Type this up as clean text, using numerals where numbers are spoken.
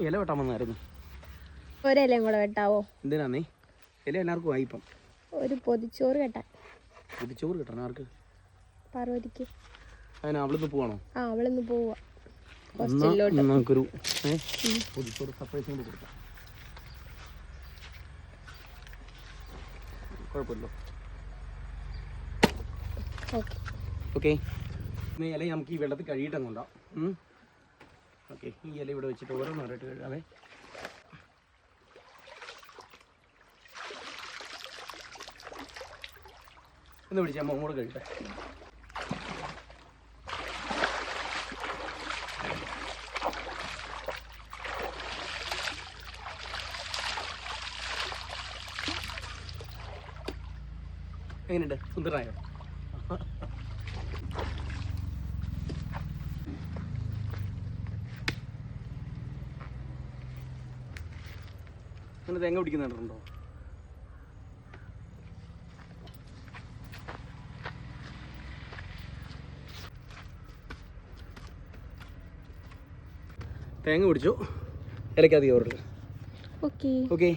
ഇല വെട്ടാൻ വന്നായിരുന്നു. ഒരിലയും കൂടെ വെട്ടാവോ? എന്തിനാന്നേ? ഇല എല്ലാവർക്കും വായിപ്പം. ഒരു പൊതിച്ചോറ് കേട്ടാ. പൊതിച്ചോറ് കിട്ടണം ആർക്ക്? പാർവതിക്ക്. അതിന് അവളിന്ന് പോവാണോ? ആ, അവളിന്ന് പോവാ. നമുക്കൊരു പൊതിച്ചോറ് സർപ്രൈസ് കൊണ്ട് കൊടുക്കാം. കുഴപ്പമില്ലോ. ഓക്കെ. ഇല നമുക്ക് ഈ വെള്ളത്തിൽ കഴുകിയിട്ടങ്ങ് ഉണ്ടാവും. ഓക്കെ, ഈ ഇല ഇവിടെ വെച്ചിട്ട് ഓരോന്നോരായിട്ട് കഴുകാവേ. ഒന്ന് പിടിച്ചാൽ അമ്മ കൂടെ കഴിക്കട്ടെ. എങ്ങനെയുണ്ട്? സുന്ദരനായോ? അങ്ങനെ തേങ്ങ പിടിക്കുന്നുണ്ടോ? തേങ്ങ പിടിച്ചു. ഇലക്കധികം ഓർഡർ. ഓക്കെ. ഓക്കെ.